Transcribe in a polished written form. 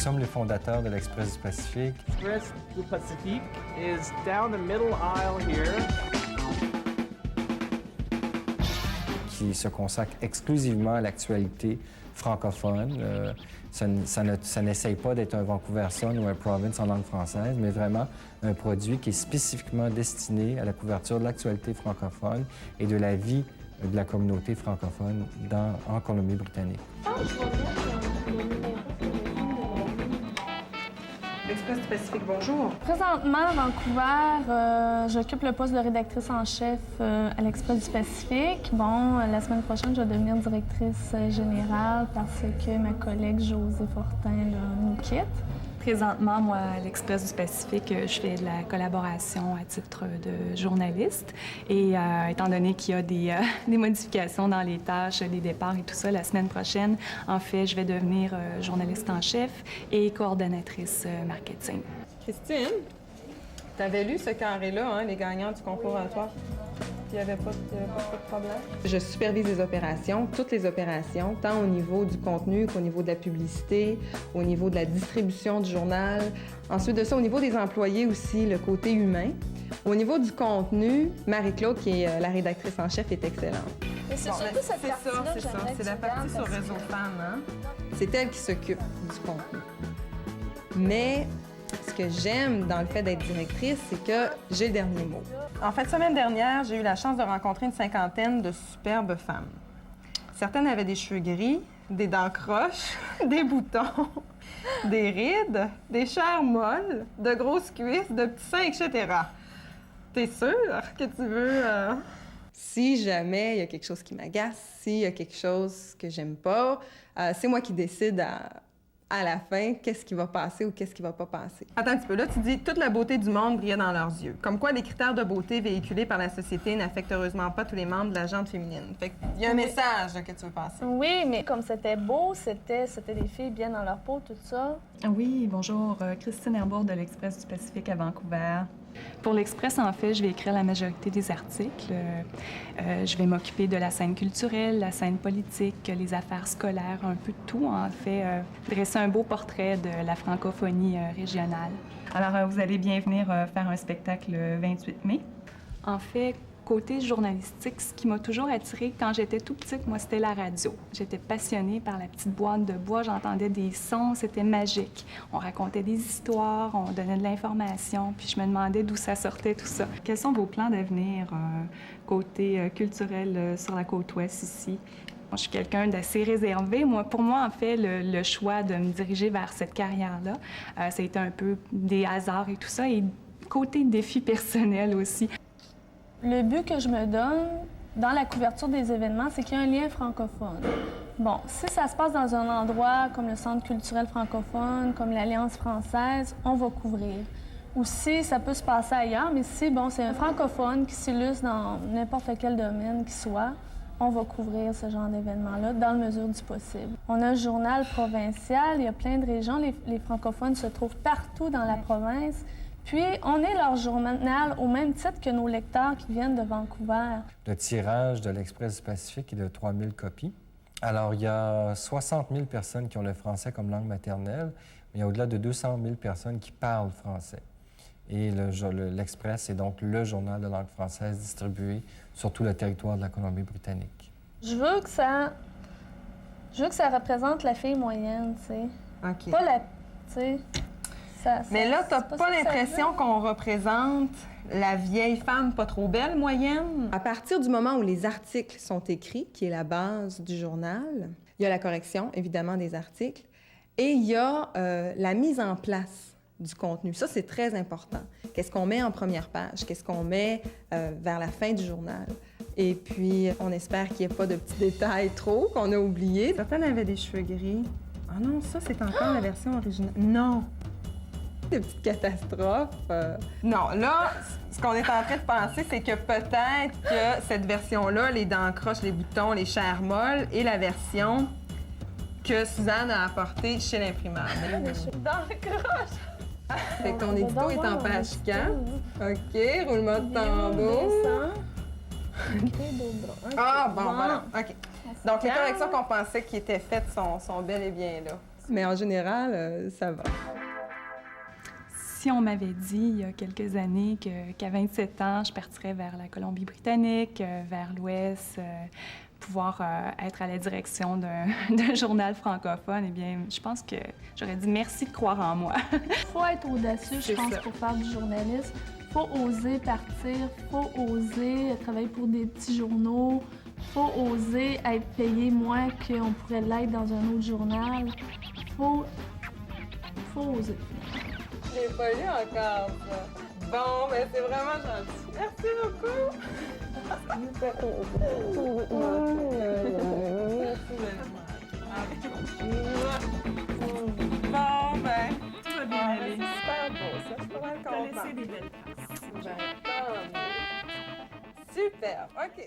sommes les fondateurs de l'Express du Pacifique. Express du Pacifique is down the middle aisle here. Qui se consacre exclusivement à l'actualité francophone. Ça n'essaye pas d'être un Vancouver Sun ou un Province en langue française, mais vraiment un produit qui est spécifiquement destiné à la couverture de l'actualité francophone et de la vie de la communauté francophone en Colombie-Britannique. L'Express du Pacifique, bonjour. Présentement, à Vancouver, j'occupe le poste de rédactrice en chef à l'Express du Pacifique. Bon, la semaine prochaine, je vais devenir directrice générale parce que ma collègue Josée Fortin nous quitte. Présentement, moi, à l'Express du Pacifique, je fais de la collaboration à titre de journaliste. Et étant donné qu'il y a des modifications dans les tâches, les départs et tout ça, la semaine prochaine, en fait, je vais devenir journaliste en chef et coordonnatrice marketing. Christine, tu avais lu ce carré-là, hein, les gagnants du concours oratoire? Il n'y avait pas de problème? Je supervise les opérations, toutes les opérations, tant au niveau du contenu qu'au niveau de la publicité, au niveau de la distribution du journal. Ensuite de ça, au niveau des employés aussi, le côté humain. Au niveau du contenu, Marie-Claude, qui est la rédactrice en chef, est excellente. Mais c'est surtout cette partie-là que j'aimerais que C'est la tu partie sur regardes, Réseau Femmes, hein? C'est elle qui s'occupe du contenu. Mais ce que j'aime dans le fait d'être directrice, c'est que j'ai le dernier mot. En fait, semaine dernière, j'ai eu la chance de rencontrer une cinquantaine de superbes femmes. Certaines avaient des cheveux gris, des dents croches, des boutons, des rides, des chairs molles, de grosses cuisses, de petits seins, etc. T'es sûre que tu veux... Si jamais il y a quelque chose qui m'agace, s'il y a quelque chose que j'aime pas, c'est moi qui décide à la fin, qu'est-ce qui va passer ou qu'est-ce qui va pas passer. Attends un petit peu, là, tu dis « toute la beauté du monde brillait dans leurs yeux ». Comme quoi, les critères de beauté véhiculés par la société n'affectent heureusement pas tous les membres de la gente féminine. Fait qu'il y a un message là, que tu veux passer. Oui, mais comme c'était beau, c'était des filles bien dans leur peau, tout ça. Oui, bonjour. Christine Herbourg de l'Express du Pacifique à Vancouver. Pour l'Express, en fait, je vais écrire la majorité des articles. Je vais m'occuper de la scène culturelle, la scène politique, les affaires scolaires, un peu de tout, en fait. Dresser un beau portrait de la francophonie régionale. Alors, vous allez bien venir faire un spectacle le 28 mai. En fait, côté journalistique, ce qui m'a toujours attirée quand j'étais tout petite, moi, c'était la radio. J'étais passionnée par la petite boîte de bois, j'entendais des sons, c'était magique. On racontait des histoires, on donnait de l'information, puis je me demandais d'où ça sortait, tout ça. Quels sont vos plans d'avenir côté culturel sur la côte ouest ici? Je suis quelqu'un d'assez réservé. Pour moi, en fait, le choix de me diriger vers cette carrière-là, ça a été un peu des hasards et tout ça, et côté défi personnel aussi. Le but que je me donne dans la couverture des événements, c'est qu'il y a un lien francophone. Bon, si ça se passe dans un endroit comme le Centre culturel francophone, comme l'Alliance française, on va couvrir. Ou si ça peut se passer ailleurs, mais si, bon, c'est un francophone qui s'illustre dans n'importe quel domaine qu'il soit, on va couvrir ce genre d'événement-là dans la mesure du possible. On a un journal provincial, il y a plein de régions, les francophones se trouvent partout dans la province. Puis, on est leur journal au même titre que nos lecteurs qui viennent de Vancouver. Le tirage de l'Express du Pacifique est de 3000 copies. Alors, il y a 60 000 personnes qui ont le français comme langue maternelle, mais il y a au-delà de 200 000 personnes qui parlent français. Et l'Express est donc le journal de langue française distribué sur tout le territoire de la Colombie-Britannique. Je veux que ça représente la fille moyenne, tu sais. OK. Pas la... tu sais... Mais là, t'as pas l'impression qu'on représente la vieille femme pas trop belle moyenne? À partir du moment où les articles sont écrits, qui est la base du journal, il y a la correction, évidemment, des articles, et il y a la mise en place du contenu. Ça, c'est très important. Qu'est-ce qu'on met en première page? Qu'est-ce qu'on met vers la fin du journal? Et puis, on espère qu'il n'y ait pas de petits détails trop qu'on a oubliés. Certaines avaient des cheveux gris. Ah non, ça, c'est encore la version originale. Non! Des petites catastrophes. Non, là, ce qu'on est en train de penser, c'est que peut-être que cette version-là, les dents croches, les boutons, les chairs molles, est la version que Suzanne a apportée chez l'imprimeur. Dans le croche! Fait que ton édito est en page 4. OK, roulement de tambour. Ah, bon, voilà. OK. Donc, les corrections qu'on pensait qui étaient faites sont bel et bien là. mais en général, ça va. Si on m'avait dit il y a quelques années qu'à 27 ans, je partirais vers la Colombie-Britannique, vers l'Ouest, pouvoir être à la direction d'un journal francophone, eh bien, je pense que j'aurais dit merci de croire en moi. Il faut être audacieux, je pense, pour faire du journalisme. Il faut oser partir, il faut oser travailler pour des petits journaux, il faut oser être payé moins qu'on pourrait l'être dans un autre journal. Il faut oser. Je l'ai pas lu encore, ça. Bon, ben c'est vraiment gentil. Merci beaucoup. Bon, ben, tout va bien aller. C'est super beau, ça. Je suis pas mal contente. T'as laissé des belles traces. Super. OK.